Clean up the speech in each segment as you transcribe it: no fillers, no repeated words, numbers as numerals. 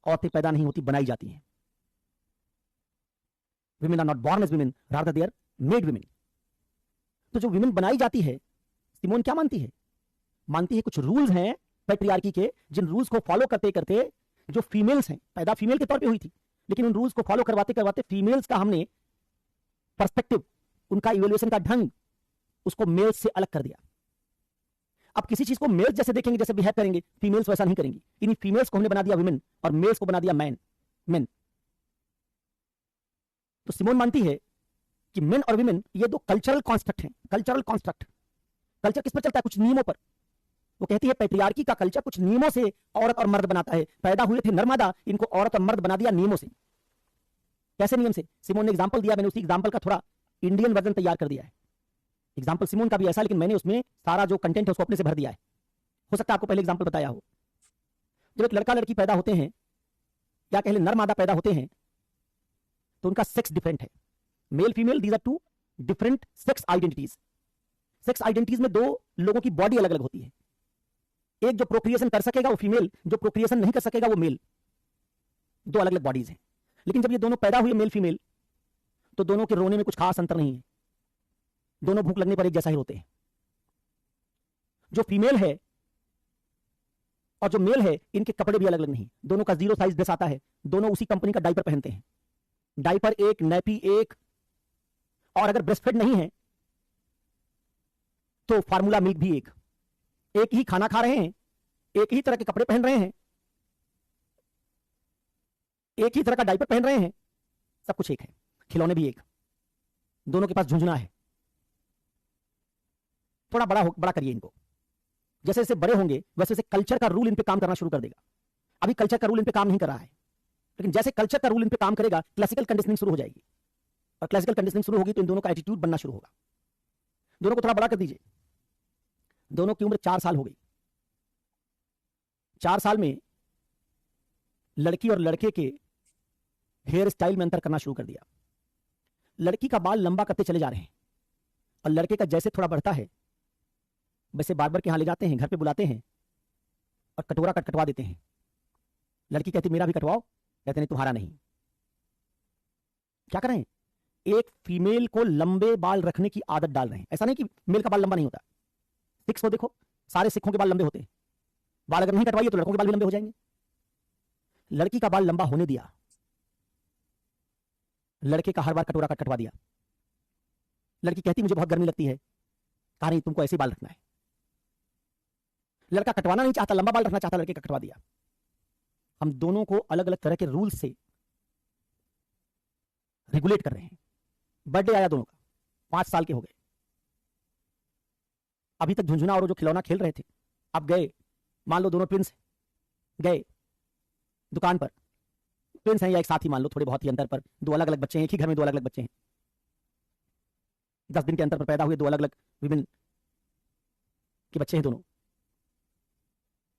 औरतें पैदा नहीं होती, बनाई जाती हैं। women are not born as women, rather they are made women। तो जो women बनाई जाती है, सिमोन क्या मानती है? मानती है कुछ रूल्स हैं पैट्रियार्की के, जिन रूल्स को फॉलो करते करते जो फीमेल्स हैं, पैदा फीमेल के तौर पे हुई थी, लेकिन उन रूल्स को फॉलो करवाते करवाते फीमेल्स का हमने पर्सपेक्टिव, उनका इवोल्यूशन का ढंग, उसको मेल्स से अलग कर दिया। अब किसी चीज को मेल्स जैसे देखेंगे, जैसे बिहेव करेंगे, फीमेल्स वैसा नहीं करेंगी। इन्हीं फीमेल्स को हमने बना दिया विमेन और मेल्स को बना दिया मेन। तो सिमोन मानती है कि मेन और विमेन ये दो कल्चरल कॉन्स्ट्रक्ट हैं। कल्चरल कॉन्स्ट्रक्ट, कल्चर किस पर चलता है? कुछ नियमों पर। वो कहती है पैट्रियार्की का कल्चर कुछ नियमों से औरत और मर्द बनाता है। पैदा हुए थे नर्मदा, इनको औरत और मर्द बना दिया नियमों से। कैसे नियम से? सिमोन ने एग्जांपल दिया, मैंने उसी एग्जांपल का थोड़ा इंडियन वर्जन तैयार कर दिया है। एग्जांपल सिमोन का भी ऐसा, लेकिन मैंने उसमें सारा जो कंटेंट है उसको अपने से भर दिया है। हो सकता है आपको पहले एग्जांपल बताया हो। जब एक लड़का लड़की पैदा होते हैं, या कह ले नर मादा पैदा होते हैं, तो उनका सेक्स डिफरेंट है। Male female, these are two different sex identities. Sex identities में दो लोगों की बॉडी अलग अलग होती है। एक जो प्रोक्रिएशन कर सकेगा वो फीमेल, जो प्रोक्रिएशन नहीं कर सकेगा वो मेल। दो अलग अलग बॉडीज हैं। लेकिन जब ये दोनों पैदा हुए मेल फीमेल, तो दोनों के रोने में कुछ खास अंतर नहीं है। दोनों भूख लगने पर एक जैसा ही रोते हैं। जो फीमेल है और जो मेल है, इनके कपड़े भी अलग अलग नहीं। दोनों का 0 साइज ड्रेस आता है। दोनों उसी कंपनी का डायपर पहनते हैं। डायपर एक, नैपी एक, और अगर ब्रेस्ट फीड नहीं है तो फार्मूला मिल्क भी एक। एक ही खाना खा रहे हैं, एक ही तरह के कपड़े पहन रहे हैं, एक ही तरह का डायपर पहन रहे हैं, सब कुछ एक है। खिलौने भी एक। दोनों के पास झुंझुना है। थोड़ा बड़ा करिए इनको। जैसे जैसे बड़े होंगे वैसे वैसे कल्चर का रूल इन पे काम करना शुरू कर देगा। अभी कल्चर का रूल इन पे काम नहीं कर रहा है, लेकिन जैसे कल्चर का रूल इन पे काम करेगा, क्लासिकल कंडीशनिंग शुरू हो जाएगी। और क्लासिकल कंडीशनिंग शुरू होगी तो इन दोनों का एटीट्यूड बनना शुरू होगा। दोनों को थोड़ा बड़ा कर दीजिए। दोनों की उम्र 4 साल हो गई। 4 साल में लड़की और लड़के के हेयर स्टाइल में अंतर करना शुरू कर दिया। लड़की का बाल लंबा करते चले जा रहे हैं, और लड़के का जैसे थोड़ा बढ़ता है वैसे बार्बर के यहां ले जाते हैं, घर पे बुलाते हैं और कटोरा कटवा देते हैं। लड़की कहती मेरा भी कटवाओ, कहते नहीं तुम्हारा नहीं। क्या कर रहे हैं? एक फीमेल को लंबे बाल रखने की आदत डाल रहे हैं। ऐसा नहीं कि मेल का बाल लंबा नहीं होता। सिक्स को देखो, सारे सिखों के बाल लंबे होते हैं। बाल अगर नहीं कटवाइए तो लड़कों के बाल भी लंबे हो जाएंगे। लड़की का बाल लंबा होने दिया, लड़के का हर बार कटोरा कटवा दिया। लड़की कहती मुझे बहुत गर्मी लगती है, कहा नहीं तुमको ऐसे बाल रखना है। लड़का कटवाना नहीं चाहता, लंबा बाल रखना चाहता, लड़के का कटवा दिया। हम दोनों को अलग अलग तरह के रूल से रेगुलेट कर रहे हैं। बर्थडे आया दोनों का, 5 साल के हो गए। अभी तक झुंझुना और जो खिलौना खेल रहे थे, अब गए, मान लो दोनों ट्विंस गए दुकान पर। ट्विंस हैं या एक साथ ही मान लो, थोड़े बहुत ही अंतर पर दो अलग अलग बच्चे हैं। एक ही घर में दो अलग अलग बच्चे हैं। 10 दिन के अंतर पर पैदा हुए दो अलग अलग विभिन्न के बच्चे हैं दोनों।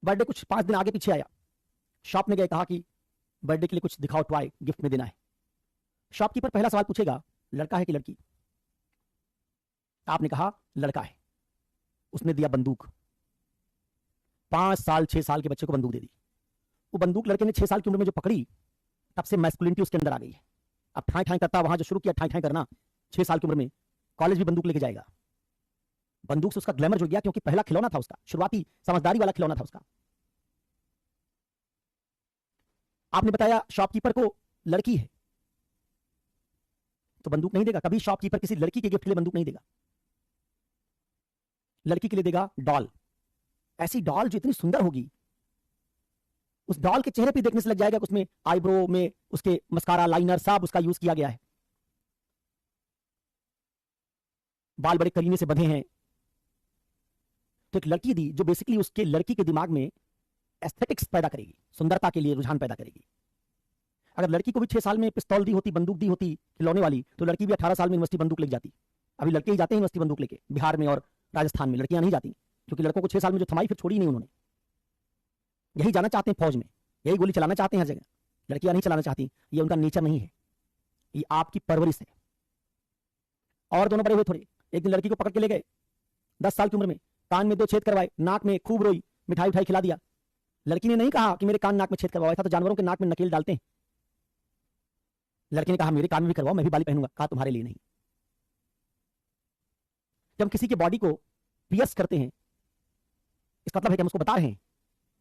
बर्थडे कुछ 5 दिन आगे पीछे आया। शॉप में गए, कहा कि बर्थडे के लिए कुछ दिखाओ, टॉय गिफ्ट में देना है। शॉपकीपर पहला सवाल पूछेगा लड़का है कि लड़की? आपने कहा लड़का है। उसने दिया बंदूक। 5 साल 6 साल के बच्चे को बंदूक दे दी। वो बंदूक लड़के ने 6 साल की उम्र में जो पकड़ी, तब से मैस्कुलिनिटी उसके अंदर आ गई है। अब ठाई ठाई करता, वहां जो शुरू किया ठाई ठाई करना 6 साल की उम्र में, कॉलेज भी बंदूक लेके जाएगा। बंदूक से उसका ग्लैमर जुड़ गया, क्योंकि पहला खिलौना था उसका, शुरुआती समझदारी वाला खिलौना था उसका। आपने बताया शॉपकीपर को लड़की है तो बंदूक नहीं देगा। कभी शॉपकीपर किसी लड़की के गिफ्ट के लिए बंदूक नहीं देगा। लड़की के लिए देगा डॉल। ऐसी डॉल जो इतनी सुंदर होगी, उस डॉल के चेहरे पे देखने से लग जाएगा कि उसमें आईब्रो में उसके मस्कारा, लाइनर सब उसका यूज किया गया है। बाल बड़े करीने से बंधे हैं। तो एक लड़की दी जो बेसिकली उसके लड़की के दिमाग में एस्थेटिक्स पैदा करेगी, सुंदरता के लिए रुझान पैदा करेगी। अगर लड़की को भी 6 साल में पिस्तौल दी होती, बंदूक दी होती खिलौने वाली, तो लड़की भी 18 साल में यूनिवर्सिटी बंदूक लेके जाती। अभी लड़के ही जाते हैं यूनिवर्सिटी बंदूक लेके, बिहार में और राजस्थान में लड़कियां नहीं जाती, क्योंकि लड़कों को 6 साल में जो थमाई फिर छोड़ी नहीं उन्होंने। यही जाना चाहते हैं फौज में, यही गोली चलाना चाहते हैं हर जगह। लड़कियां नहीं चलाना चाहती, ये उनका नेचर नहीं है, ये आपकी परवरिश है। और दोनों बड़े हुए थोड़े, एक दिन लड़की को पकड़ के ले गए 10 साल की उम्र में, कान में 2 छेद करवाए, नाक में खूब रोई, मिठाई उठाई खिला दिया। लड़की ने नहीं कहा कि मेरे कान नाक में छेद करवाओ, ऐसा तो जानवरों के नाक में नकेल डालते हैं। लड़की ने कहा मेरे कान में भी करवाओ, मैं भी बाली पहनूंगा। कहा तुम्हारे लिए नहीं। जब हम किसी की बॉडी को पियर्स करते हैं, इसका मतलब है कि हम उसको बता रहे हैं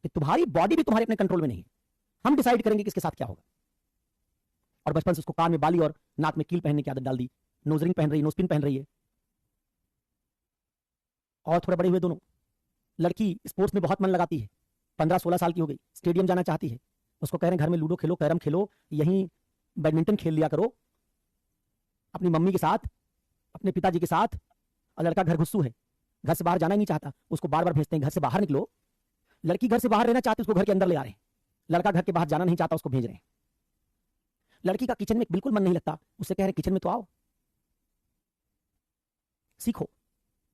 कि तुम्हारी बॉडी भी तुम्हारे अपने कंट्रोल में नहीं है, हम डिसाइड करेंगे कि इसके साथ क्या होगा। और बचपन से उसको कान में बाली और नाक में कील पहनने की आदत डाल दी, नोज रिंग पहन रही है, नोज पिन पहन रही है। और थोड़े बड़े हुए दोनों, लड़की स्पोर्ट्स में बहुत मन लगाती है, 15-16 साल की हो गई, स्टेडियम जाना चाहती है, उसको कह रहे हैं घर में लूडो खेलो, कैरम खेलो, यहीं बैडमिंटन खेल लिया करो अपनी मम्मी के साथ, अपने पिताजी के साथ। और लड़का घर घुस्सू है, घर से बाहर जाना ही नहीं चाहता, उसको बार बार भेजते हैं घर से बाहर निकलो। लड़की घर से बाहर रहना चाहती है, उसको घर के अंदर ले आ रहे हैं। लड़का घर के बाहर जाना नहीं चाहता, उसको भेज रहे हैं। लड़की का किचन में बिल्कुल मन नहीं लगता, उससे कह रहे हैं किचन में तो आओ, सीखो,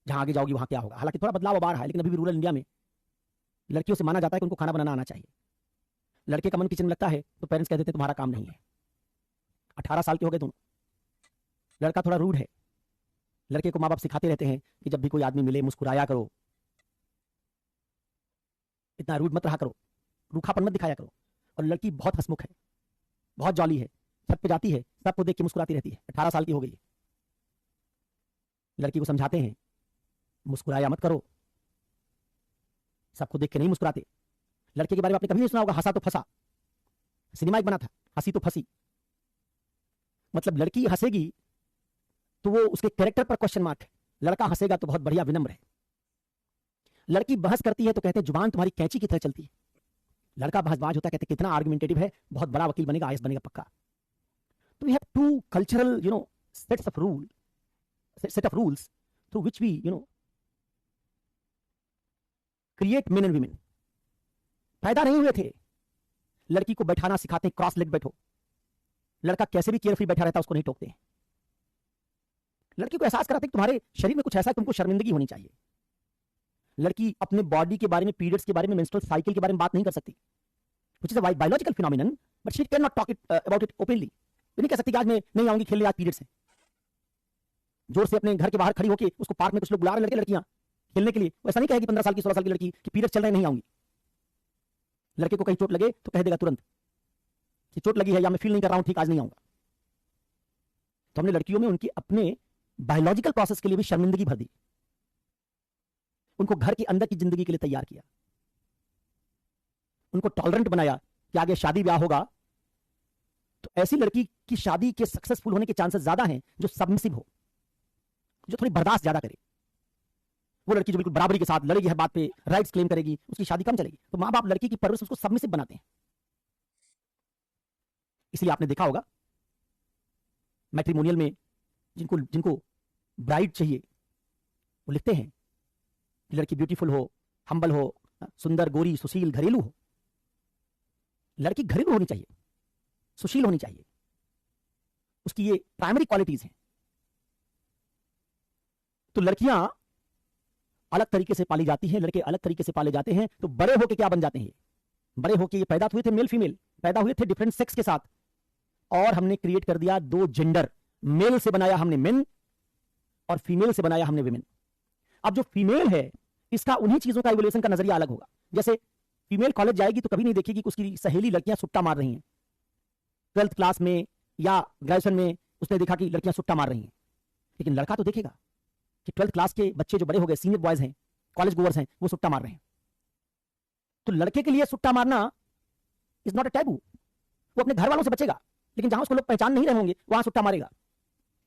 जहां आगे जाओगी वहां क्या होगा। हालांकि थोड़ा बदलाव अब आ रहा है, लेकिन अभी भी रूरल इंडिया में लड़कियों से माना जाता है कि उनको खाना बनाना आना चाहिए। लड़के का मन किचन में लगता है तो पेरेंट्स कह देते हैं तुम्हारा काम नहीं है। 18 साल के हो गए दोनों, लड़का थोड़ा रूड है। लड़के को माँ बाप सिखाते रहते हैं कि जब भी कोई आदमी मिले मुस्कुराया करो, इतना रूड मत रहा करो, रूखापन मत दिखाया करो। और लड़की बहुत हंसमुख है, बहुत जॉली है, छत पे जाती है, सबको देख के मुस्कुराती रहती है। 18 साल की हो गई है। लड़की को समझाते हैं मुस्कुराया मत करो, सबको देख के नहीं मुस्कुराते। लड़के के बारे में आपने कभी नहीं सुना होगा हंसा तो फंसा, सिनेमा एक बना था, हंसी तो फंसी। मतलब लड़की हंसेगी तो वो उसके कैरेक्टर पर क्वेश्चन मार्क है, लड़का हंसेगा तो बहुत बढ़िया विनम्र है। लड़की बहस करती है तो कहते हैं जुबान तुम्हारी कैंची की तरह चलती है। लड़का बहसबाज होता है, कहते हैं कितना आर्गुमेंटेटिव है, बहुत बड़ा वकील बनेगा, आईएएस बनेगा पक्का। तो we have to cultural set of rules through which we create men and women. पैदा नहीं हुए थे, लड़की को बैठाना सिखाते हैं, क्रॉस लेग बैठो। लड़का कैसे भी केयरफ्री बैठा रहता है, उसको नहीं टोकते हैं। लड़की को एहसास कराते हैं कि तुम्हारे शरीर में कुछ ऐसा है, तुमको शर्मिंदगी होनी चाहिए। लड़की अपने बॉडी के बारे में, पीरियड्स के बारे में, मेंस्ट्रुअल साइकिल के बारे में बात नहीं कर सकती, which is a biological phenomenon, but she can not talk about it openly. ये नहीं कह सकती कि आज मैं नहीं आऊंगी खेलने, आज पीरियड्स है। जोर से अपने घर के बाहर खड़ी होकर उसको पार्क में कुछ लोग बुला रहे लड़के लड़कियां खेलने के लिए, वैसा नहीं कहेगी 15 साल की 16 साल की लड़की कि पीरियड्स चल रहे नहीं आऊंगी। लड़के को कहीं चोट लगे तो कह देगा तुरंत कि चोट लगी है या मैं फील नहीं कर रहा हूं ठीक, आज नहीं आऊंगा। तो हमने लड़कियों में उनकी अपने बायोलॉजिकल प्रोसेस के लिए भी शर्मिंदगी भर दी, उनको घर के अंदर की जिंदगी के लिए तैयार किया, उनको टॉलरेंट बनाया कि आगे शादी ब्याह होगा तो ऐसी लड़की की शादी के सक्सेसफुल होने के चांसेस ज्यादा हैं जो सबमिसिव हो, जो थोड़ी बर्दाश्त ज्यादा करे। वो लड़की जो बिल्कुल बराबरी के साथ लड़ेगी, हर बात पे राइट्स क्लेम करेगी, उसकी शादी कम चलेगी। तो मां बाप लड़की की परवरिश उसको सबमिसिव बनाते हैं। इसलिए आपने देखा होगा मैट्रिमोनियल में जिनको जिनको ब्राइड चाहिए वो लिखते हैं कि लड़की ब्यूटीफुल हो, हम्बल हो, सुंदर, गोरी, सुशील, घरेलू हो। लड़की घरेलू होनी चाहिए, सुशील होनी चाहिए, उसकी ये प्राइमरी क्वालिटीज हैं। तो लड़कियां अलग तरीके से पाली जाती हैं, लड़के अलग तरीके से पाले जाते हैं। तो बड़े होके क्या बन जाते हैं? बड़े होके ये पैदा हुए थे मेल फीमेल, पैदा हुए थे डिफरेंट सेक्स के साथ, और हमने क्रिएट कर दिया दो जेंडर। मेल से बनाया हमने मेन और फीमेल से बनाया हमने विमेन। अब जो फीमेल है इसका उन्हीं चीजों का इवोल्यूशन का नजरिया अलग होगा। जैसे फीमेल कॉलेज जाएगी तो कभी नहीं देखेगी कि उसकी सहेली लड़कियां सुट्टा मार रही हैं। 12th क्लास में या ग्रेजुएशन में उसने देखा कि लड़कियां सुट्टा मार रही हैं, लेकिन लड़का तो देखेगा कि 12th क्लास के बच्चे जो बड़े हो गए, सीनियर बॉयज हैं, कॉलेज गोवर्स हैं, वो सुट्टा मार रहे हैं। तो लड़के के लिए सुट्टा मारना इज नॉट अ टैबू। वो अपने घर वालों से बचेगा, लेकिन जहां उसको लोग पहचान नहीं रहे होंगे वहां सुट्टा मारेगा।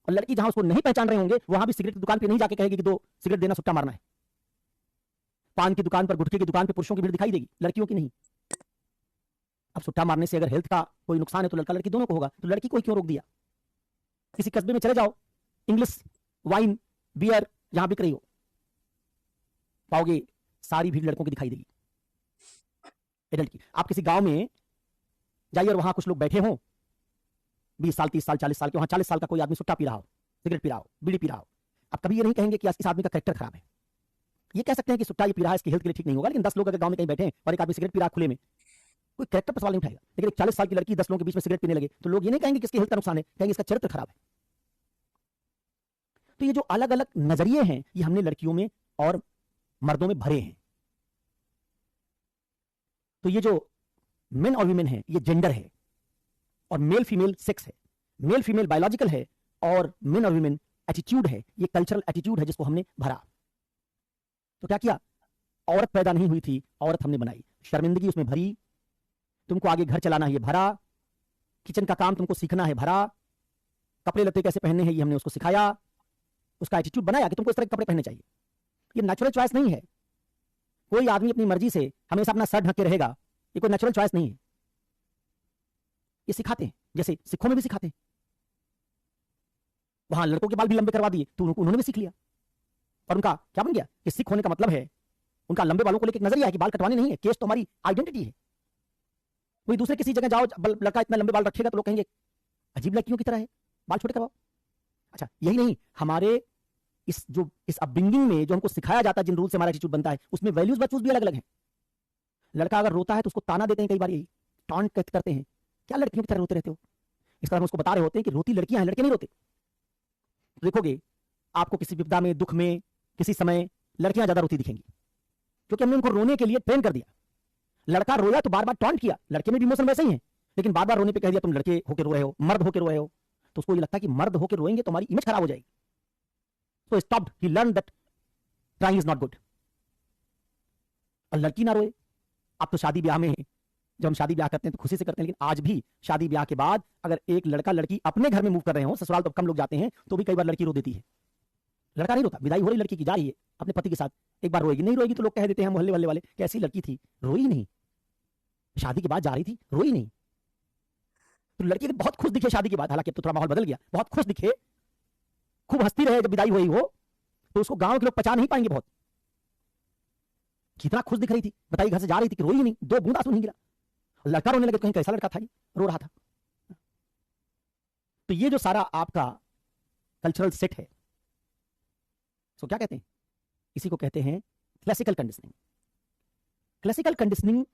और लड़की जहां उसको नहीं पहचान रहे होंगे वहां भी सिगरेट की दुकान पे नहीं जाके कहेगी कि 2 सिगरेट देना, सुट्टा मारना है। पान की दुकान पर, गुटखे की दुकान पर पुरुषों की भीड़ दिखाई देगी, लड़कियों की नहीं। अब सुट्टा मारने से अगर हेल्थ का कोई नुकसान है तो लड़का लड़की दोनों को होगा, तो लड़की को क्यों रोक दिया? किसी कस्बे में चले जाओ, इंग्लिश वाइन बियर जहां बिक रही हो, पाओगे सारी भीड़ लड़कों की दिखाई देगी, एडल्ट की। आप किसी गांव में जाइए और वहां कुछ लोग बैठे हों, 20 साल 30 साल 40 साल के, वहां 40 साल का कोई आदमी सुट्टा पी रहा हो, सिगरेट पी रहा हो, बीड़ी पी रहा हो। आप कभी ये नहीं कहेंगे कि इस आदमी का कैरेक्टर खराब है। ये कह सकते हैं कि सुट्टा ये पी रहा है, इसकी हेल्थ के लिए ठीक नहीं होगा। लेकिन 10 लोग अगर गांव में कहीं बैठे हैं और एक आदमी सिगरेट पी रहा है खुले में, कोई कैरेक्टर पर सवाल नहीं उठाएगा। लेकिन एक 40 साल की लड़की 10 लोगों के बीच में सिगरेट पीने लगे तो लोग ये नहीं कहेंगे कि इसकी हेल्थ का नुकसान है, कहेंगे इसका चरित्र खराब है। तो ये जो अलग अलग नजरिए हैं ये हमने लड़कियों में और मर्दों में भरे हैं। तो ये जो मेन और वीमेन है ये जेंडर है, और मेल फीमेल सेक्स है, मेल फीमेल बायोलॉजिकल है, और मेन और वीमेन एटीट्यूड है, ये कल्चरल एटीट्यूड है जिसको हमने भरा। तो क्या किया, औरत पैदा नहीं हुई थी, औरत हमने बनाई, शर्मिंदगी उसमें भरी, तुमको आगे घर चलाना है ये भरा, किचन का काम तुमको सीखना है भरा, कपड़े लत्ते कैसे पहनने हैं ये हमने उसको सिखाया, उसका एटीट्यूड बनाया कि तुमको इस तरह के कपड़े पहनने चाहिए। ये नेचुरल चॉइस नहीं है, कोई आदमी अपनी मर्जी से हमेशा अपना सर ढक के रहेगा, ये कोई नेचुरल चॉइस नहीं है, ये सिखाते हैं, जैसे सिखों में भी सिखाते हैं। वहां लड़कों के बाल भी लंबे करवा दिए तो उन्होंने भी सीख लिया, और उनका क्या बन गया कि सिख होने का मतलब है उनका लंबे बालों को लेकर नजरिया है कि बाल कटवाने नहीं है, केस तो हमारी आइडेंटिटी है। कोई दूसरे किसी जगह जाओ, लड़का इतना लंबे बाल रखेगा तो लोग कहेंगे अजीब लड़कियों की तरह है, बाल छोटे करवाओ। अच्छा, यही नहीं, हमारे इस अपब्रिंगिंग में जो हमको सिखाया जाता है, जिन रूल से हमारा एटीट्यूड बनता है, उसमें वैल्यूज वैल्यूज भी अलग अलग हैं। लड़का अगर रोता है तो उसको ताना देते हैं, कई बार यही टॉन्ट करते हैं, क्या लड़कियों की तरह रोते रहते हो। इस तरह हम उसको बता रहे होते हैं कि रोती लड़कियां हैं, लड़के नहीं रोते। देखोगे आपको किसी विपदा में, दुख में, किसी समय लड़कियां ज्यादा रोती दिखेंगी, क्योंकि हमने उनको रोने के लिए ट्रेन कर दिया। लड़का रोया तो बार बार टॉन्ट किया, लड़के में भी इमोशन वैसे ही है, लेकिन बार बार रोने पे कह दिया तुम लड़के होकर रो रहे हो, मर्द होकर रो रहे हो, तो उसको ये लगता है कि मर्द होकर रोएंगे तो हमारी इमेज खराब हो जाएगी। So stopped. He learned that crying is not good. और लड़की ना रोए। अब तो शादी ब्याह में है, जब हम शादी ब्याह करते हैं तो खुशी से करते हैं, लेकिन आज भी शादी ब्याह के बाद अगर एक लड़का लड़की अपने घर में मूव कर रहे हो, ससुराल तो कम लोग जाते हैं, तो भी कई बार लड़की रो देती है। लड़का नहीं रोता, विदाई हो रही लड़की की, जा रही है अपने पति के साथ, एक बार रोएगी, नहीं रोएगी तो लोग कह देते हैं मोहल्ले वाले कि ऐसी लड़की थी, रोई नहीं, शादी के बाद जा रही थी, रोई नहीं। तो लड़की बहुत खुश दिखे शादी के बाद, हालांकि अब तो थोड़ा माहौल बदल गया, बहुत खुश दिखे, खूब हंसती रहे, जब विदाई हुई हो तो उसको गांव के लोग पहचान नहीं पाएंगे बहुत, कितना खुश दिख रही थी, बताइए घर से जा रही थी कि रोई नहीं, दो बूंद आंसू नहीं गिरा। लड़का रोने लगे तो कहीं कैसा लड़का था, रो रहा था। तो ये जो सारा आपका कल्चरल सेट है, सो क्या कहते हैं, इसी को कहते हैं क्लासिकल कंडीशनिंग। Classical conditioning